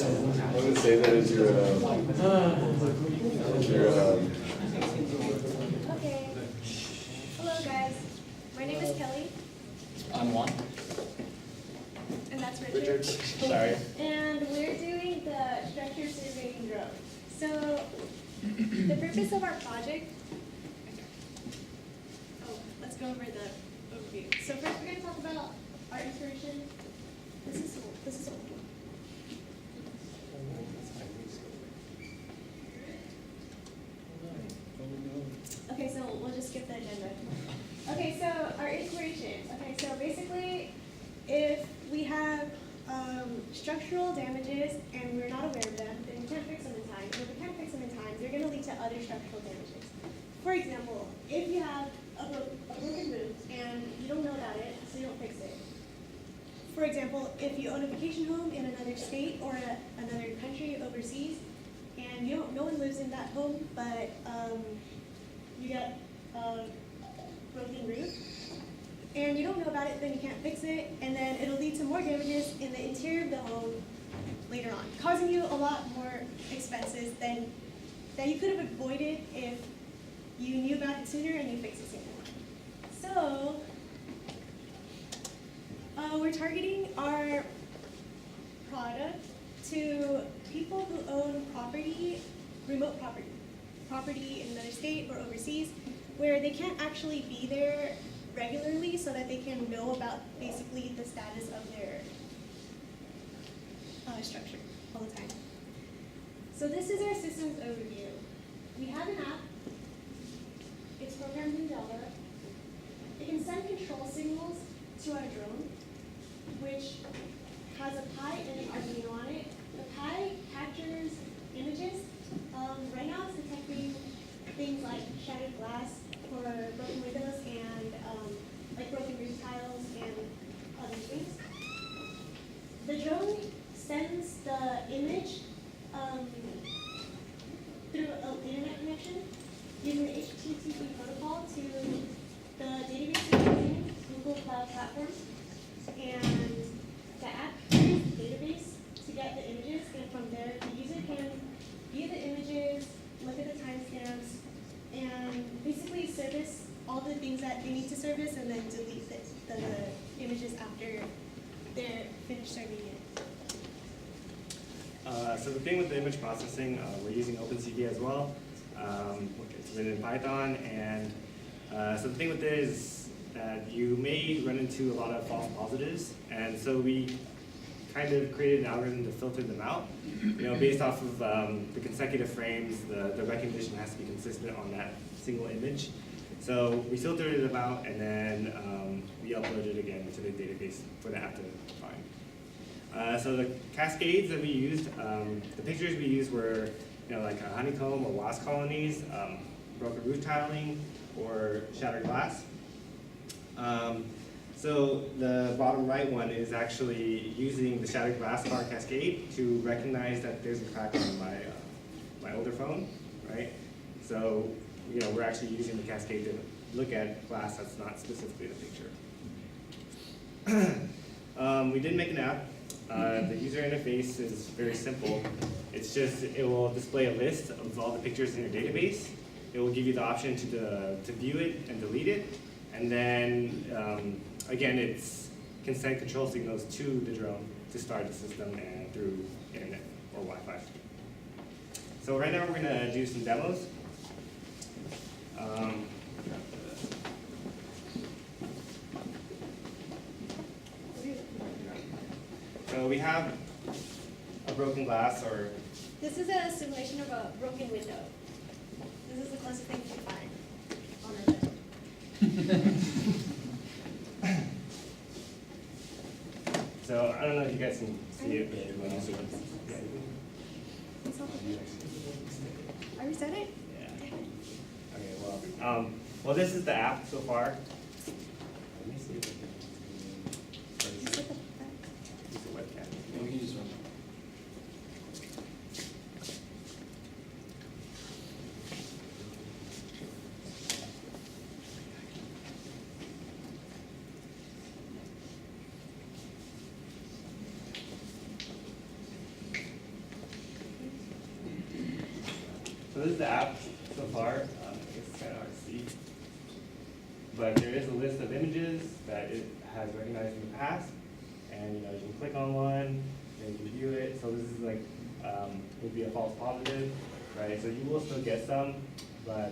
would say that is your Okay. Hello, guys. My name is Kelly. I'm Juan. And that's Richard. Sorry. And we're doing the structure surveying drone. So, the purpose of our project. Oh, let's go over the overview. So first, we're going to talk about our inspiration. This is old. Okay, so we'll just skip the agenda. Okay, so our inspiration. Okay, so basically, if we have structural damages and we're not aware of them, then we can't fix them in time. And if we can't fix them in time, they're going to lead to other structural damages. For example, if you have a broken roof and you don't know about it, so you don't fix it. For example, if you own a vacation home in another state or another country overseas, and no one lives in that home, but you get a broken roof, and you don't know about it, then you can't fix it, and then it'll lead to more damages in the interior of the home later on, causing you a lot more expenses than that you could have avoided if you knew about it sooner and you fixed it sooner. So, we're targeting our product to people who own property, remote property in another state or overseas, where they can't actually be there regularly so that they can know about basically the status of their structure all the time. So this is our systems overview. We have an app. It's programmed in Java. It can send control signals to our drone, which has a Pi and an Arduino on it. The Pi captures images. Right now it's detecting things like shattered glass or broken windows and like broken roof tiles and other things. The drone sends the image through an internet connection using the HTTP protocol to the database using Google Cloud Platform. And the app uses the database to get the images, and from there the user can view the images, look at the timestamps, and basically service all the things that they need to service and then delete the images after they're finished serving it. So the thing with the image processing, we're using OpenCV as well. It's written in Python, and so the thing with this is that you may run into a lot of false positives, and so we kind of created an algorithm to filter them out. Based off of the consecutive frames, the recognition has to be consistent on that single image. So we filtered it out, and then we uploaded it again to the database for the app to find. So the cascades that we used, the pictures we used were, like a honeycomb or wasp colonies, broken roof tiling, or shattered glass. So the bottom right one is actually using the shattered glass bar cascade to recognize that there's a crack on my older phone, right? So we're actually using the cascade to look at glass that's not specifically the picture. We did make an app. The user interface is very simple. It's just, it will display a list of all the pictures in your database. It will give you the option to view it and delete it. And then, again, it's can send control signals to the drone to start the system and through internet or Wi-Fi. So right now we're going to do some demos. So we have a broken glass, or This is a simulation of a broken window. This is the closest thing you can find on Earth. so I don't know if you guys can see it, but I reset it? yeah. Okay, well, this is the app so far. Let me see if I can use the webcam. We can just run. this is the app so far. I guess it's kind of hard to see. But there is a list of images that it has recognized in the past. And you can click on one, and you can view it. So this is like, would be a false positive, right? So you will still get some, but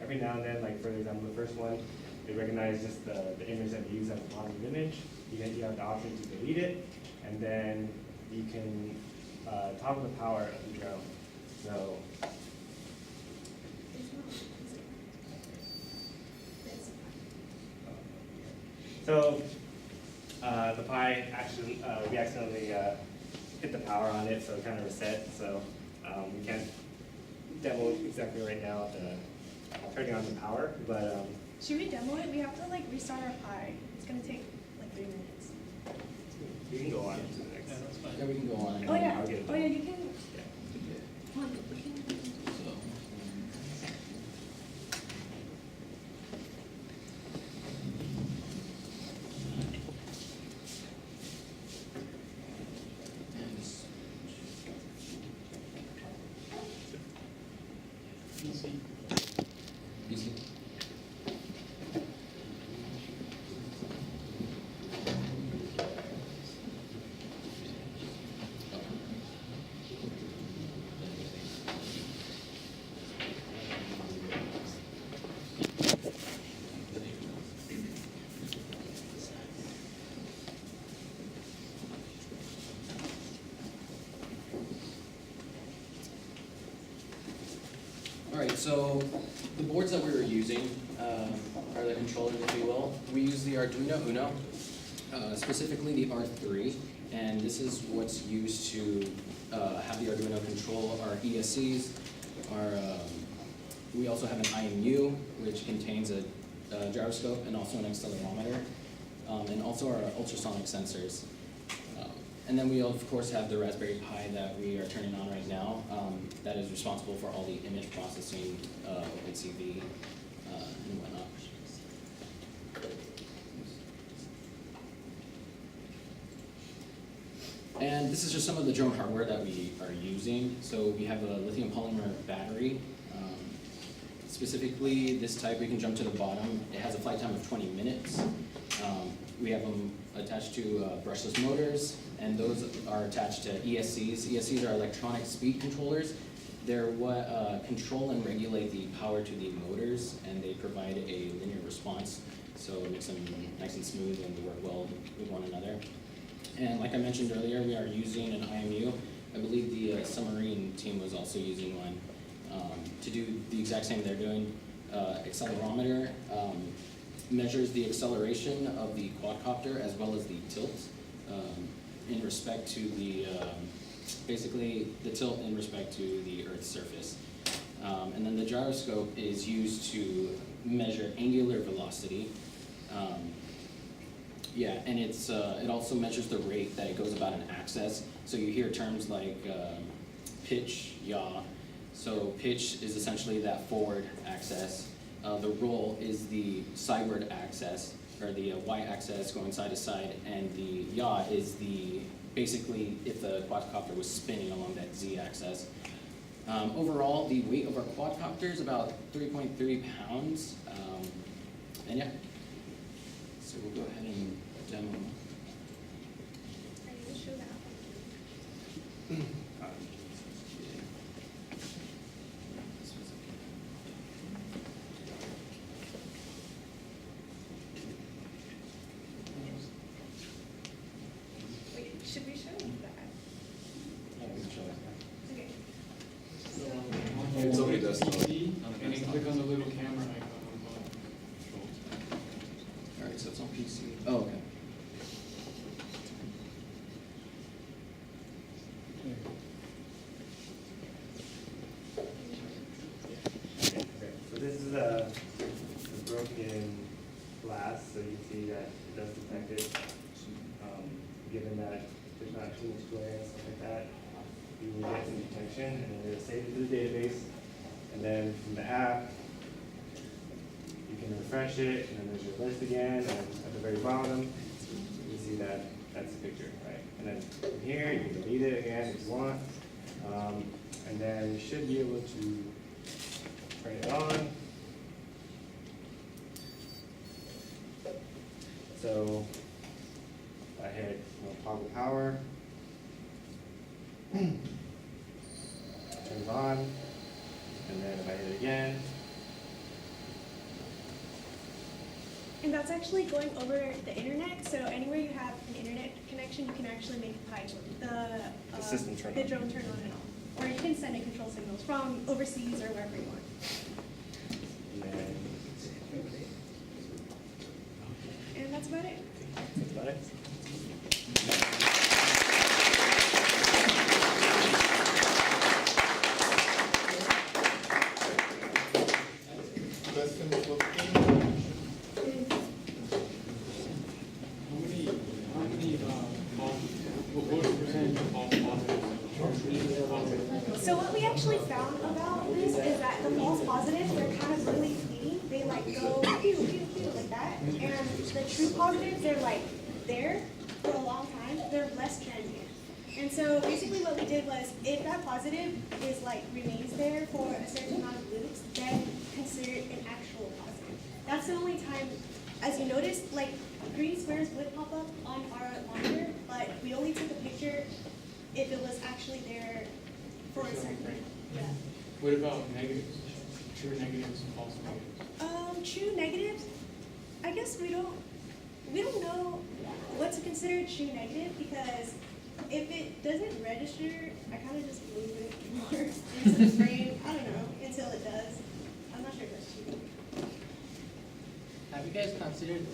every now and then, like for example, the first one, it recognizes just the image that you use as a positive image. You have the option to delete it, and then you can toggle the power of the drone. So the Pi actually, we accidentally hit the power on it, so it kind of reset. So we can't demo exactly right now turning on the power, but Should we demo it? We have to like restart our Pi. It's gonna take like 3 minutes. you can go on to the next. Yeah, we can go on. Oh yeah. I'll get it Oh yeah, done. you can. So, and this- Easy. All right, so the boards that we were using are the controllers, if you will. We use the Arduino Uno, specifically the R3, and this is what's used to have the Arduino control our ESCs. We also have an IMU, which contains a gyroscope and also an accelerometer, and also our ultrasonic sensors. And then we of course have the Raspberry Pi that we are turning on right now, that is responsible for all the image processing, OpenCV, and whatnot. And this is just some of the drone hardware that we are using. So we have a lithium polymer battery. Specifically, this type, we can jump to the bottom. It has a flight time of 20 minutes. We have them attached to brushless motors, and those are attached to ESCs. ESCs are electronic speed controllers. They're what control and regulate the power to the motors, and they provide a linear response, so it makes them nice and smooth and they work well with one another. And like I mentioned earlier, we are using an IMU. I believe the submarine team was also using one to do the exact same they're doing. Accelerometer measures the acceleration of the quadcopter as well as the tilt in respect to the, basically the tilt in respect to the Earth's surface. And then the gyroscope is used to measure angular velocity. Yeah, and it also measures the rate that it goes about an axis. So you hear terms like pitch, yaw. So pitch is essentially that forward axis. The roll is the sideward axis, or the y-axis going side to side, and the yaw is the basically if the quadcopter was spinning along that z-axis. Overall, the weight of our quadcopter is about 3.3 pounds, and yeah. So we'll go ahead and demo. I need to show that. Wait, should we show that? Yeah, we can show it. Okay. It's on the desktop. And then click on the little camera icon on the bottom. All right, so it's on PC. Oh, okay. Okay, so this is a broken glass, so you can see that it does detect it. Given that there's not too much glare and stuff like that, you will get some detection, and then it'll save it to the database. And then from the app, you can refresh it, and then there's your list again, and at the very bottom, you see that that's the picture, right? And then from here, you can delete it again if you want. And then you should be able to turn it on. So I hit toggle power, turns on, and then if I hit it again, And that's actually going over the internet, so anywhere you have an internet connection, you can actually make the system turn the on. drone turn on and off. Or you can send it control signals from overseas or wherever you want. and then And that's about it. that's about it. Questions for the team? How many, what percentage of false positives? So what we actually found about this is that the false positives, they're kind of really fleeting. They like go pew, pew, pew, like that. And the true positives, they're like there for a long time. They're less transient. And so basically what we did was, if that positive is like remains there for a certain amount of loops, then consider it an actual positive. That's the only time, as you noticed, like green squares would pop up on our launcher, but we only took a picture if it was actually there for a certain time. Yeah. What about negatives? True negatives and false negatives? True negatives, I guess we don't know what to consider true negative, because if it doesn't register, I kind of just move it more into the frame. I don't know, until it does. I'm not sure if that's true. Have you guys considered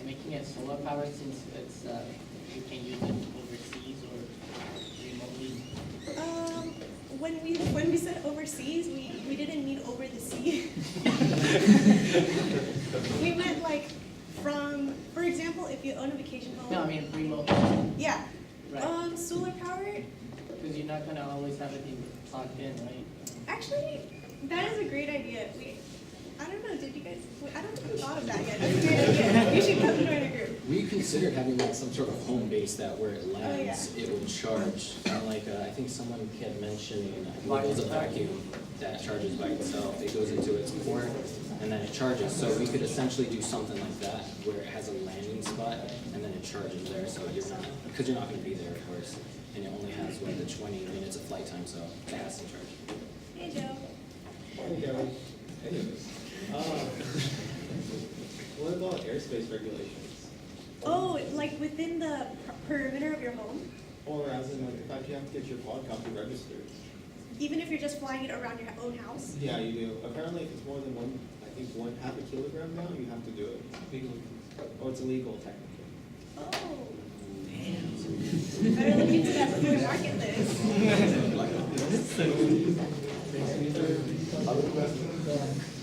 making it solar powered, since it's you can use it overseas or remotely? When we said overseas, we didn't mean over the sea. We meant like from, for example, if you own a vacation home. No, I mean remote. Yeah. Right. Solar powered. Because you're not gonna always have everything plugged in, right? Actually, that is a great idea. I don't know, did you guys, I don't think we thought of that yet. That's a great idea. You should come join a group. We considered having like some sort of home base that where it lands, yeah. it would charge. Kind of like, I think someone kept mentioning, I believe it was a vacuum that charges by itself. It goes into its port and then it charges. So we could essentially do something like that where it has a landing spot and then it charges there. So you're not, because you're not going to be there, of course. And it only has, what, the 20 minutes of flight time, so it has to charge. Hey, Joe. Okay, anyways. What about airspace regulations? Oh, like within the perimeter of your home? Or as in, like, in fact, you have to get your quad-copter registered. Even if you're just flying it around your own house? Yeah, you do. Apparently, if it's more than one, I think half a kilogram now, you have to do it. Or it's illegal technically. Oh. Damn. Better look into that before you market this. Other questions?